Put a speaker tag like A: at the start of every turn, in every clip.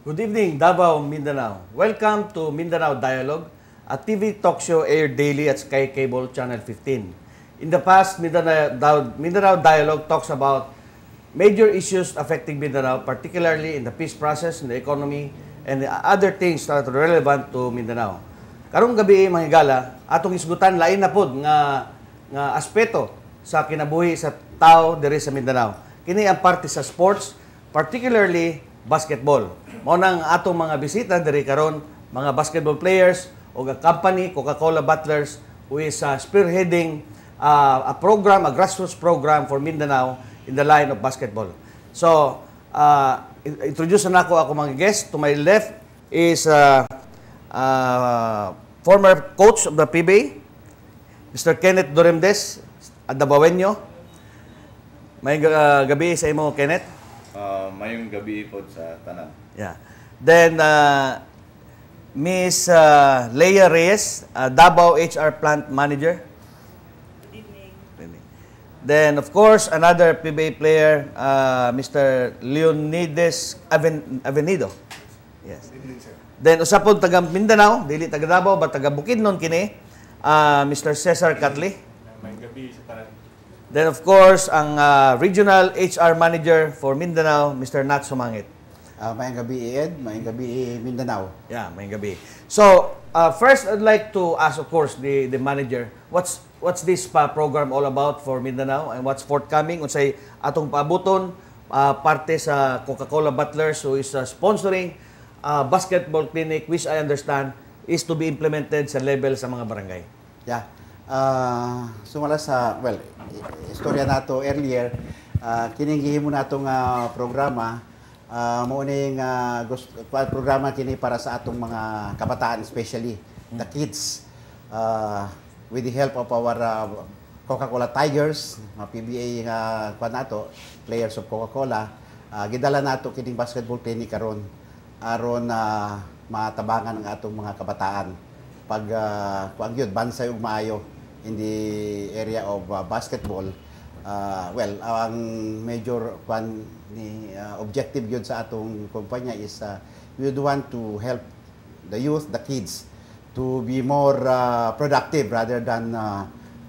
A: Good evening, Davao, Mindanao. Welcome to Mindanao Dialogue, a TV talk show aired daily at Sky Cable Channel 15. In the past, Mindanao Dialogue talks about major issues affecting Mindanao, particularly in the peace process, in the economy, and the other things that are relevant to Mindanao. Karong gabi, mga higala, atong isgutan lain na pod nga aspeto sa kinabuhi sa tao diri sa Mindanao. Kini ang parte sa sports, particularly basketball. Mao nang atong mga bisita diri karon, mga basketball players o a company, Coca-Cola Butlers, who is spearheading a program, a grassroots program for Mindanao in the line of basketball. So, introduce na ako mga guest. To my left is former coach of the PBA, Mr. Kenneth Doremdes, Dabawenyo. May gabi sa imo, Kenneth.
B: Mayong gabi po sa tanan.
A: Yeah. Then, Miss Leia Reyes, Davao HR Plant Manager.
C: Good evening.
A: Then, of course, another PBA player, Mr. Leonides Avenido. Yes.
D: Good evening, sir.
A: Then, usapon taga Mindanao, dili taga Davao, but taga Bukidnon kini, Mr. Cesar Catli.
D: May gabi sa tanan.
A: Then, of course, ang Regional HR Manager for Mindanao, Mr. Nat Sumangit.
E: Mayang gabi, Ed. Mayang gabi, Mindanao.
A: Yeah, mayang gabi. So, first, I'd like to ask, of course, the manager, what's this program all about for Mindanao and what's forthcoming? Unsay atong paabuton, parte sa Coca-Cola Butlers who is sponsoring basketball clinic, which I understand is to be implemented sa level sa mga barangay.
E: Yeah. Sumala sa, well, istorya nato earlier, kininggihin mo natong programa, mauning programa kini para sa atong mga kabataan, especially the kids, with the help of our Coca-Cola Tigers, mga PBA nato, players of Coca-Cola. Gidala nato kining basketball clinic karon aron matabangan ang atong mga kabataan pag kuan gyud bansay ug maayo in the area of basketball. Well, ang major objective yun sa atong kumpanya is we would want to help the youth, the kids, to be more productive rather than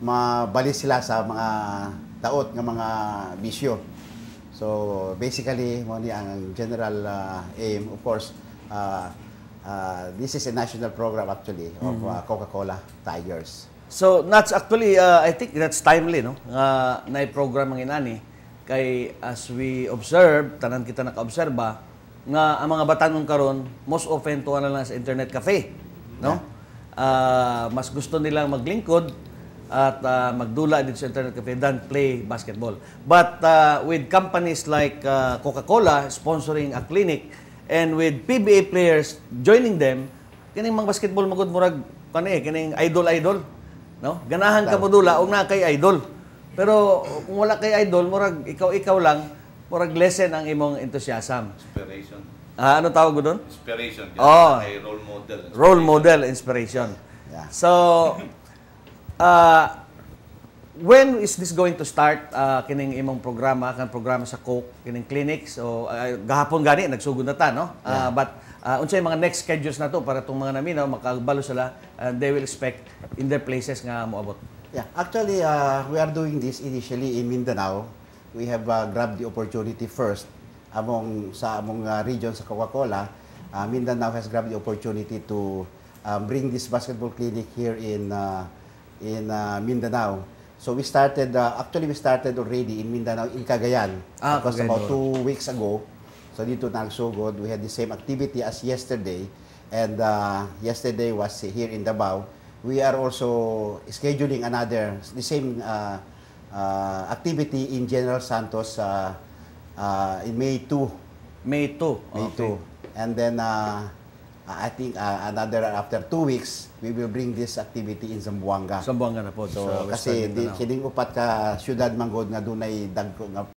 E: mabali sila sa mga daot ng mga bisyo. So, basically, mo ni ang general aim, of course, this is a national program actually of Coca-Cola Tigers.
A: So, that's actually, I think that's timely, no? Na-program ang inani. Kay, as we observe, tanan kita naka-obserba, nga ang mga batanon karon most often tuwa na lang sa internet cafe, no? Mas gusto nilang maglingkod at magdula dito sa internet cafe than play basketball. But with companies like Coca-Cola sponsoring a clinic and with PBA players joining them, kining mga basketball magud murag kining idol, no? Ganahan ka modula og na kay idol. Pero kung wala kay idol, murag ikaw lang, murag lessen ang imong enthusiasm.
B: Inspiration.
A: Ano tawag mo doon?
B: Inspiration.
A: Oh,
B: Ay role model.
A: Role model, inspiration.
E: Yeah.
A: So, when is this going to start? Kining imong programa sa Coke, kining clinic. So, gahapon gani nagsugod na ta, no? But unsay mga next schedules na to para tong mga naminaw makabalo sila, they will expect in their places nga moabot.
E: Yeah, actually, we are doing this initially in Mindanao. We have grabbed the opportunity first among region sa Coca-Cola. Mindanao has grabbed the opportunity to bring this basketball clinic here in Mindanao. So we started already in Mindanao, in Cagayan. Because about 2 weeks ago. So dito nagsugod, we had the same activity as yesterday. And yesterday was here in Davao. we are also scheduling the same activity in General Santos in May 2.
A: May 2.
E: May 2. And then, I think after 2 weeks, we will bring this activity in Zamboanga.
A: Sambuanga na po.
E: So,
A: sa
E: kasi
A: Western Mindanao.
E: kining upat ka syudad manggod nga dunay dagko nga